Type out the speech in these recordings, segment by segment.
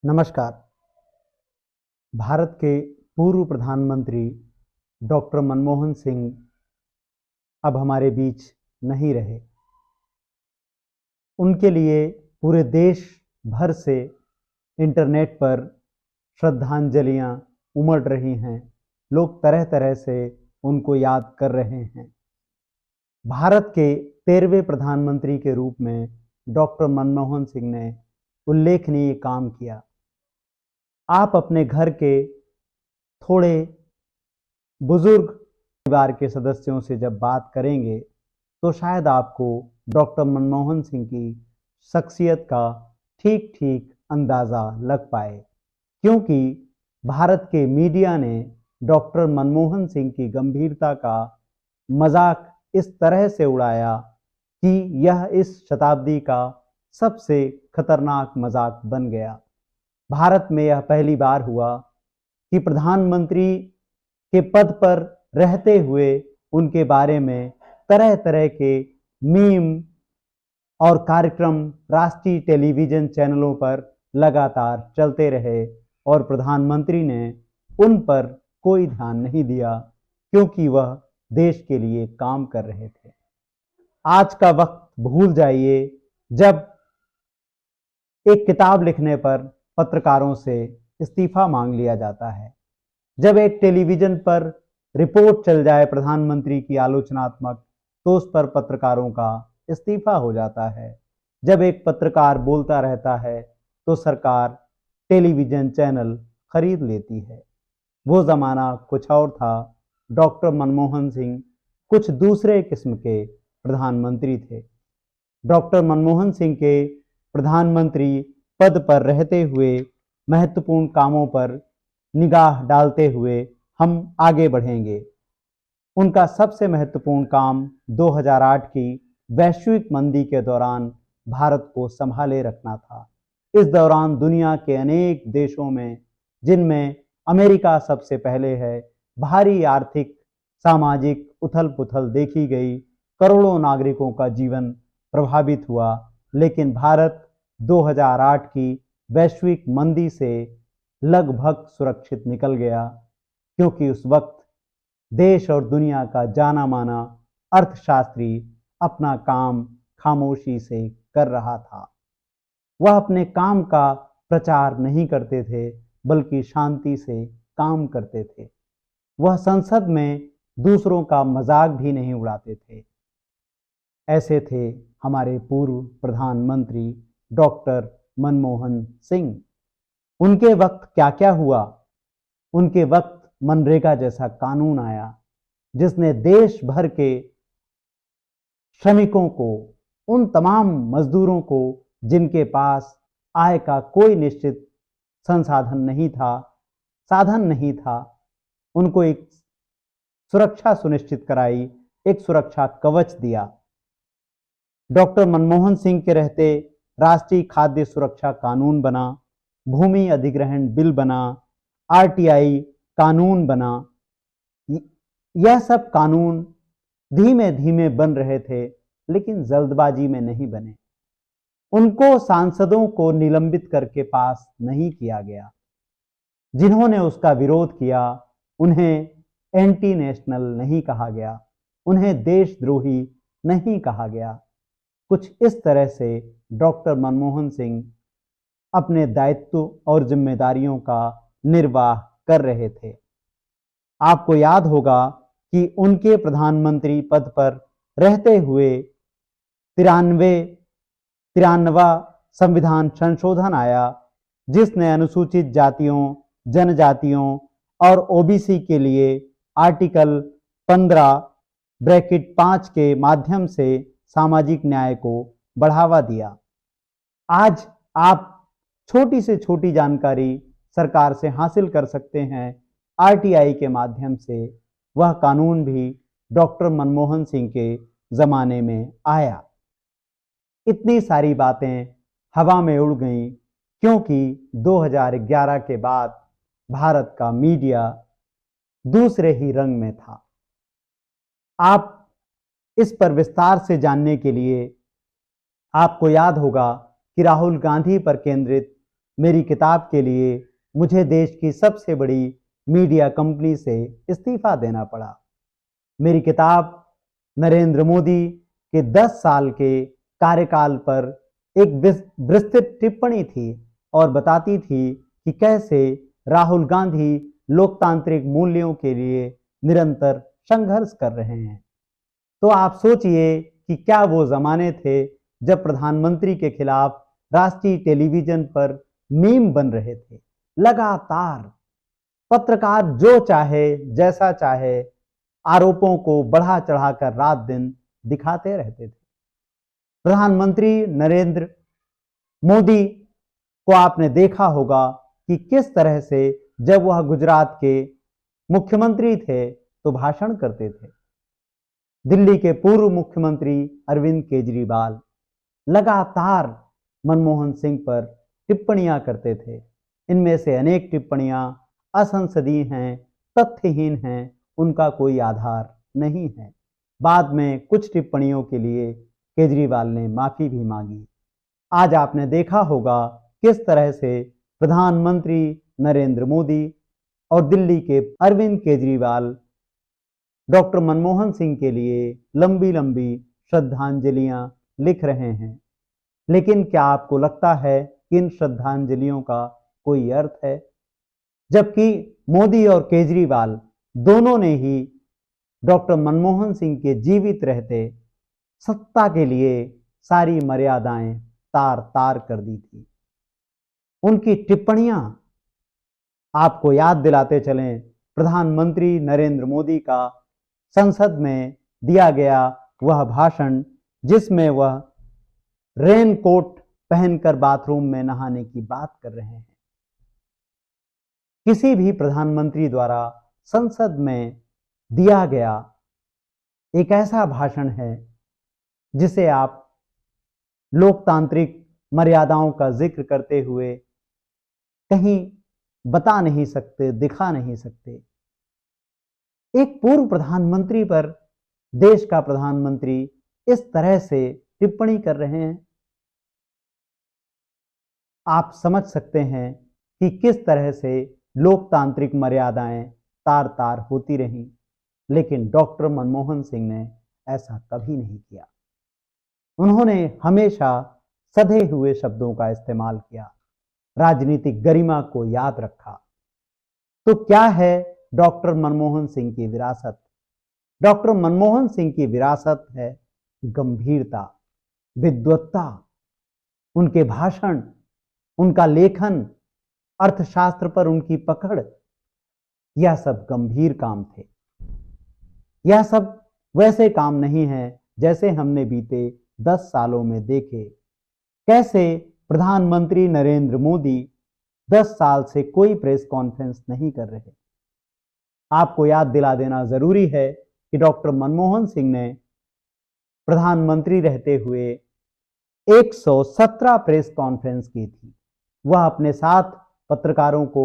नमस्कार। भारत के पूर्व प्रधानमंत्री डॉक्टर मनमोहन सिंह अब हमारे बीच नहीं रहे। उनके लिए पूरे देश भर से इंटरनेट पर श्रद्धांजलियां उमड़ रही हैं। लोग तरह तरह से उनको याद कर रहे हैं। भारत के 13वें प्रधानमंत्री के रूप में डॉक्टर मनमोहन सिंह ने उल्लेखनीय काम किया। आप अपने घर के थोड़े बुजुर्ग परिवार के सदस्यों से जब बात करेंगे तो शायद आपको डॉक्टर मनमोहन सिंह की शख्सियत का ठीक ठीक अंदाज़ा लग पाए, क्योंकि भारत के मीडिया ने डॉक्टर मनमोहन सिंह की गंभीरता का मजाक इस तरह से उड़ाया कि यह इस शताब्दी का सबसे खतरनाक मजाक बन गया। भारत में यह पहली बार हुआ कि प्रधानमंत्री के पद पर रहते हुए उनके बारे में तरह तरह के मीम और कार्यक्रम राष्ट्रीय टेलीविज़न चैनलों पर लगातार चलते रहे और प्रधानमंत्री ने उन पर कोई ध्यान नहीं दिया, क्योंकि वह देश के लिए काम कर रहे थे। आज का वक्त भूल जाइए जब एक किताब लिखने पर पत्रकारों से इस्तीफा मांग लिया जाता है, जब एक टेलीविज़न पर रिपोर्ट चल जाए प्रधानमंत्री की आलोचनात्मक तो उस पर पत्रकारों का इस्तीफा हो जाता है। जब एक पत्रकार बोलता रहता है तो सरकार टेलीविज़न चैनल खरीद लेती है। वो ज़माना कुछ और था। डॉक्टर मनमोहन सिंह कुछ दूसरे किस्म के प्रधानमंत्री थे। डॉक्टर मनमोहन सिंह के प्रधानमंत्री पद पर रहते हुए महत्वपूर्ण कामों पर निगाह डालते हुए हम आगे बढ़ेंगे। उनका सबसे महत्वपूर्ण काम 2008 की वैश्विक मंदी के दौरान भारत को संभाले रखना था। इस दौरान दुनिया के अनेक देशों में, जिनमें अमेरिका सबसे पहले है, भारी आर्थिक सामाजिक उथल पुथल देखी गई। करोड़ों नागरिकों का जीवन प्रभावित हुआ, लेकिन भारत 2008 की वैश्विक मंदी से लगभग सुरक्षित निकल गया, क्योंकि उस वक्त देश और दुनिया का जाना माना अर्थशास्त्री अपना काम खामोशी से कर रहा था। वह अपने काम का प्रचार नहीं करते थे, बल्कि शांति से काम करते थे। वह संसद में दूसरों का मजाक भी नहीं उड़ाते थे। ऐसे थे हमारे पूर्व प्रधानमंत्री डॉक्टर मनमोहन सिंह। उनके वक्त क्या क्या हुआ? उनके वक्त मनरेगा जैसा कानून आया, जिसने देश भर के श्रमिकों को, उन तमाम मजदूरों को जिनके पास आय का कोई निश्चित संसाधन नहीं था, साधन नहीं था, उनको एक सुरक्षा सुनिश्चित कराई, एक सुरक्षा कवच दिया। डॉक्टर मनमोहन सिंह के रहते राष्ट्रीय खाद्य सुरक्षा कानून बना, भूमि अधिग्रहण बिल बना, आरटीआई कानून बना। यह सब कानून धीमे धीमे बन रहे थे, लेकिन जल्दबाजी में नहीं बने। उनको सांसदों को निलंबित करके पास नहीं किया गया। जिन्होंने उसका विरोध किया उन्हें एंटी नेशनल नहीं कहा गया, उन्हें देशद्रोही नहीं कहा गया। कुछ इस तरह से डॉक्टर मनमोहन सिंह अपने दायित्व और जिम्मेदारियों का निर्वाह कर रहे थे। आपको याद होगा कि उनके प्रधानमंत्री पद पर रहते हुए 93वां संविधान संशोधन आया, जिसने अनुसूचित जातियों, जनजातियों और ओबीसी के लिए आर्टिकल 15(5) के माध्यम से सामाजिक न्याय को बढ़ावा दिया। आज आप छोटी से छोटी जानकारी सरकार से हासिल कर सकते हैं आरटीआई के माध्यम से। वह कानून भी डॉक्टर मनमोहन सिंह के जमाने में आया। इतनी सारी बातें हवा में उड़ गईं, क्योंकि 2011 के बाद भारत का मीडिया दूसरे ही रंग में था। आप इस पर विस्तार से जानने के लिए आपको याद होगा कि राहुल गांधी पर केंद्रित मेरी किताब के लिए मुझे देश की सबसे बड़ी मीडिया कंपनी से इस्तीफा देना पड़ा। मेरी किताब नरेंद्र मोदी के 10 साल के कार्यकाल पर एक विस्तृत टिप्पणी थी और बताती थी कि कैसे राहुल गांधी लोकतांत्रिक मूल्यों के लिए निरंतर संघर्ष कर रहे हैं। तो आप सोचिए कि क्या वो जमाने थे जब प्रधानमंत्री के खिलाफ राष्ट्रीय टेलीविजन पर मीम बन रहे थे। लगातार पत्रकार जो चाहे जैसा चाहे आरोपों को बढ़ा चढ़ाकर रात दिन दिखाते रहते थे। प्रधानमंत्री नरेंद्र मोदी को आपने देखा होगा कि किस तरह से जब वह गुजरात के मुख्यमंत्री थे तो भाषण करते थे। दिल्ली के पूर्व मुख्यमंत्री अरविंद केजरीवाल लगातार मनमोहन सिंह पर टिप्पणियां करते थे। इनमें से अनेक टिप्पणियां असंसदीय हैं, तथ्यहीन हैं, उनका कोई आधार नहीं है। बाद में कुछ टिप्पणियों के लिए केजरीवाल ने माफी भी मांगी। आज आपने देखा होगा किस तरह से प्रधानमंत्री नरेंद्र मोदी और दिल्ली के अरविंद केजरीवाल डॉक्टर मनमोहन सिंह के लिए लंबी लंबी श्रद्धांजलियां लिख रहे हैं। लेकिन क्या आपको लगता है कि इन श्रद्धांजलियों का कोई अर्थ है? जबकि मोदी और केजरीवाल दोनों ने ही डॉक्टर मनमोहन सिंह के जीवित रहते सत्ता के लिए सारी मर्यादाएं तार तार कर दी थी। उनकी टिप्पणियां आपको याद दिलाते चलें प्रधानमंत्री नरेंद्र मोदी का संसद में दिया गया वह भाषण जिसमें वह रेनकोट पहनकर बाथरूम में नहाने की बात कर रहे हैं। किसी भी प्रधानमंत्री द्वारा संसद में दिया गया एक ऐसा भाषण है जिसे आप लोकतांत्रिक मर्यादाओं का जिक्र करते हुए कहीं बता नहीं सकते, दिखा नहीं सकते। एक पूर्व प्रधानमंत्री पर देश का प्रधानमंत्री इस तरह से टिप्पणी कर रहे हैं। आप समझ सकते हैं कि किस तरह से लोकतांत्रिक मर्यादाएं तार तार होती रहीं, लेकिन डॉक्टर मनमोहन सिंह ने ऐसा कभी नहीं किया। उन्होंने हमेशा सधे हुए शब्दों का इस्तेमाल किया, राजनीतिक गरिमा को याद रखा। तो क्या है डॉक्टर मनमोहन सिंह की विरासत? डॉक्टर मनमोहन सिंह की विरासत है गंभीरता, विद्वत्ता, उनके भाषण, उनका लेखन, अर्थशास्त्र पर उनकी पकड़, यह सब गंभीर काम थे। यह सब वैसे काम नहीं है जैसे हमने बीते 10 सालों में देखे। कैसे प्रधानमंत्री नरेंद्र मोदी 10 साल से कोई प्रेस कॉन्फ्रेंस नहीं कर रहे। आपको याद दिला देना जरूरी है कि डॉक्टर मनमोहन सिंह ने प्रधानमंत्री रहते हुए 117 प्रेस कॉन्फ्रेंस की थी। वह अपने साथ पत्रकारों को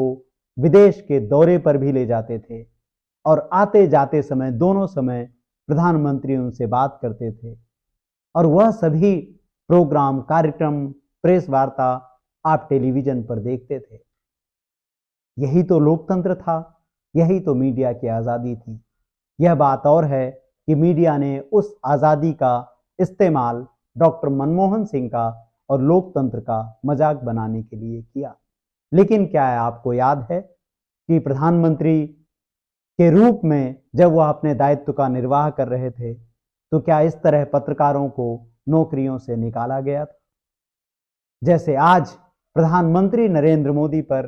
विदेश के दौरे पर भी ले जाते थे और आते जाते समय दोनों समय प्रधानमंत्री उनसे बात करते थे और वह सभी प्रोग्राम, कार्यक्रम, प्रेस वार्ता आप टेलीविजन पर देखते थे। यही तो लोकतंत्र था, यही तो मीडिया की आज़ादी थी। यह बात और है कि मीडिया ने उस आज़ादी का इस्तेमाल डॉक्टर मनमोहन सिंह का और लोकतंत्र का मजाक बनाने के लिए किया। लेकिन क्या है, आपको याद है कि प्रधानमंत्री के रूप में जब वह अपने दायित्व का निर्वाह कर रहे थे तो क्या इस तरह पत्रकारों को नौकरियों से निकाला गया था? जैसे आज प्रधानमंत्री नरेंद्र मोदी पर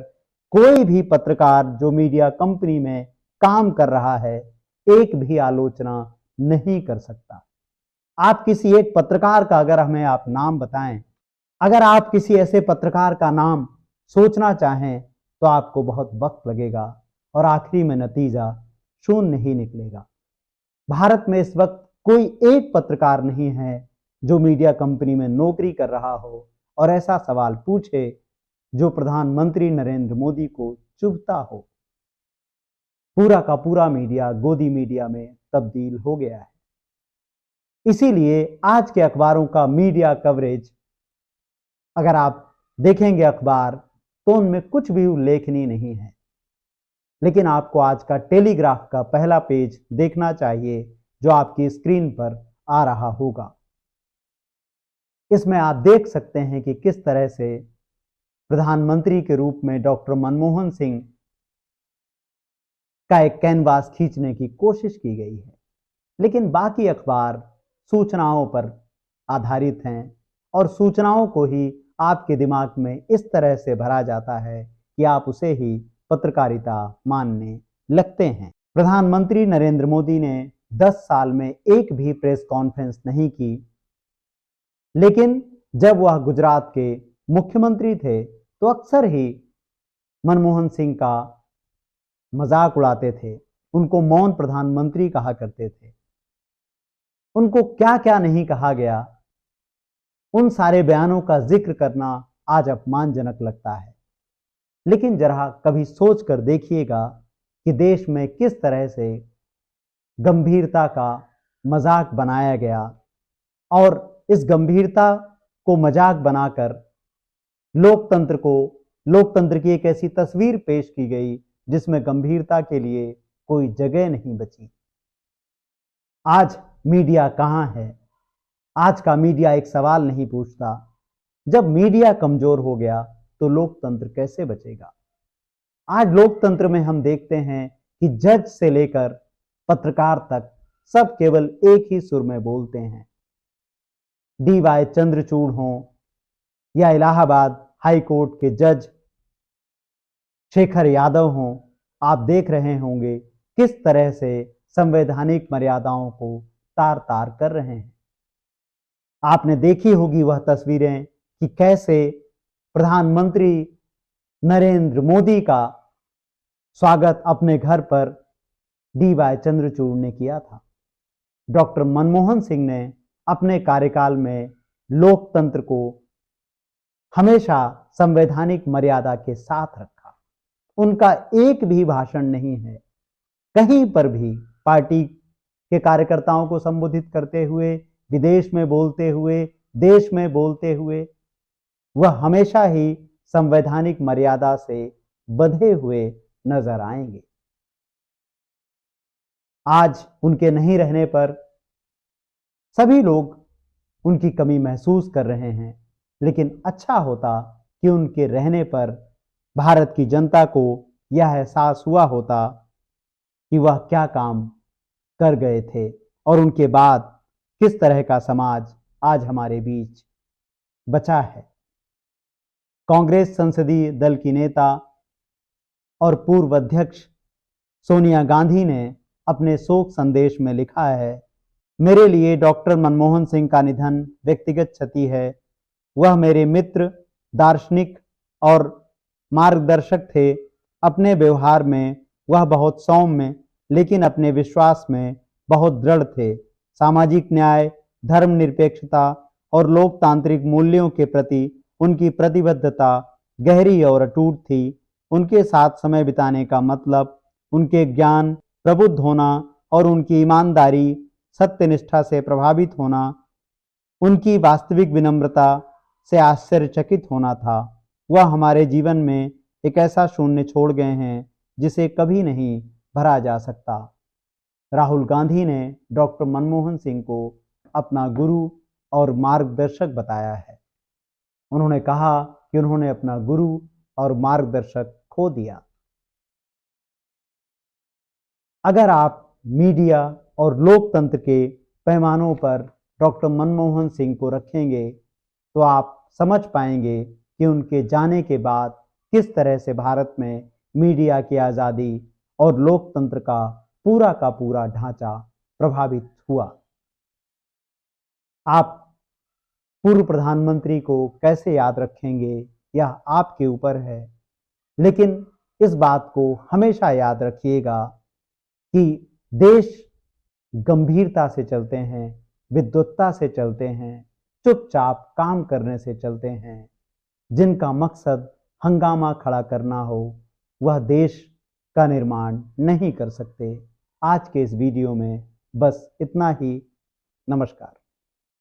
कोई भी पत्रकार जो मीडिया कंपनी में काम कर रहा है एक भी आलोचना नहीं कर सकता। आप किसी एक पत्रकार का अगर हमें आप नाम बताएं, अगर आप किसी ऐसे पत्रकार का नाम सोचना चाहें तो आपको बहुत वक्त लगेगा और आखिरी में नतीजा शून्य ही निकलेगा। भारत में इस वक्त कोई एक पत्रकार नहीं है जो मीडिया कंपनी में नौकरी कर रहा हो और ऐसा सवाल पूछे जो प्रधानमंत्री नरेंद्र मोदी को चुभता हो। पूरा का पूरा मीडिया गोदी मीडिया में तब्दील हो गया है। इसीलिए आज के अखबारों का मीडिया कवरेज, अगर आप देखेंगे अखबार तो उनमें कुछ भी उल्लेखनीय नहीं है। लेकिन आपको आज का टेलीग्राफ का पहला पेज देखना चाहिए, जो आपकी स्क्रीन पर आ रहा होगा। इसमें आप देख सकते हैं कि किस तरह से प्रधानमंत्री के रूप में डॉक्टर मनमोहन सिंह का एक कैनवास खींचने की कोशिश की गई है। लेकिन बाकी अखबार सूचनाओं पर आधारित हैं और सूचनाओं को ही आपके दिमाग में इस तरह से भरा जाता है कि आप उसे ही पत्रकारिता मानने लगते हैं। प्रधानमंत्री नरेंद्र मोदी ने 10 साल में एक भी प्रेस कॉन्फ्रेंस नहीं की, लेकिन जब वह गुजरात के मुख्यमंत्री थे तो अक्सर ही मनमोहन सिंह का मजाक उड़ाते थे, उनको मौन प्रधानमंत्री कहा करते थे। उनको क्या क्या नहीं कहा गया, उन सारे बयानों का जिक्र करना आज अपमानजनक लगता है। लेकिन जरा कभी सोच कर देखिएगा कि देश में किस तरह से गंभीरता का मजाक बनाया गया और इस गंभीरता को मजाक बनाकर लोकतंत्र की एक ऐसी तस्वीर पेश की गई जिसमें गंभीरता के लिए कोई जगह नहीं बची। आज मीडिया कहां है? आज का मीडिया एक सवाल नहीं पूछता। जब मीडिया कमजोर हो गया तो लोकतंत्र कैसे बचेगा? आज लोकतंत्र में हम देखते हैं कि जज से लेकर पत्रकार तक सब केवल एक ही सुर में बोलते हैं। DY चंद्रचूड़ हों या इलाहाबाद हाई कोर्ट के जज शेखर यादव हों, आप देख रहे होंगे किस तरह से संवैधानिक मर्यादाओं को तार तार कर रहे हैं। आपने देखी होगी वह तस्वीरें कि कैसे प्रधानमंत्री नरेंद्र मोदी का स्वागत अपने घर पर DY चंद्रचूड़ ने किया था। डॉक्टर मनमोहन सिंह ने अपने कार्यकाल में लोकतंत्र को हमेशा संवैधानिक मर्यादा के साथ रखा। उनका एक भी भाषण नहीं है, कहीं पर भी पार्टी के कार्यकर्ताओं को संबोधित करते हुए, विदेश में बोलते हुए, देश में बोलते हुए, वह हमेशा ही संवैधानिक मर्यादा से बंधे हुए नजर आएंगे। आज उनके नहीं रहने पर सभी लोग उनकी कमी महसूस कर रहे हैं, लेकिन अच्छा होता कि उनके रहने पर भारत की जनता को यह एहसास हुआ होता कि वह क्या काम कर गए थे और उनके बाद किस तरह का समाज आज हमारे बीच बचा है। कांग्रेस संसदीय दल की नेता और पूर्व अध्यक्ष सोनिया गांधी ने अपने शोक संदेश में लिखा है, मेरे लिए डॉक्टर मनमोहन सिंह का निधन व्यक्तिगत क्षति है। वह मेरे मित्र, दार्शनिक और मार्गदर्शक थे। अपने व्यवहार में वह बहुत सौम्य लेकिन अपने विश्वास में बहुत दृढ़ थे। सामाजिक न्याय, धर्मनिरपेक्षता और लोकतांत्रिक मूल्यों के प्रति उनकी प्रतिबद्धता गहरी और अटूट थी। उनके साथ समय बिताने का मतलब उनके ज्ञान, प्रबुद्ध होना और उनकी ईमानदारी, सत्यनिष्ठा से प्रभावित होना, उनकी वास्तविक विनम्रता से आश्चर्यचकित होना था। वह हमारे जीवन में एक ऐसा शून्य छोड़ गए हैं जिसे कभी नहीं भरा जा सकता। राहुल गांधी ने डॉक्टर मनमोहन सिंह को अपना गुरु और मार्गदर्शक बताया है। उन्होंने कहा कि उन्होंने अपना गुरु और मार्गदर्शक खो दिया। अगर आप मीडिया और लोकतंत्र के पैमानों पर डॉक्टर मनमोहन सिंह को रखेंगे तो आप समझ पाएंगे कि उनके जाने के बाद किस तरह से भारत में मीडिया की आज़ादी और लोकतंत्र का पूरा ढांचा प्रभावित हुआ। आप पूर्व प्रधानमंत्री को कैसे याद रखेंगे यह आपके ऊपर है, लेकिन इस बात को हमेशा याद रखिएगा कि देश गंभीरता से चलते हैं, विद्वत्ता से चलते हैं, चुपचाप काम करने से चलते हैं। जिनका मकसद हंगामा खड़ा करना हो वह देश का निर्माण नहीं कर सकते। आज के इस वीडियो में बस इतना ही। नमस्कार।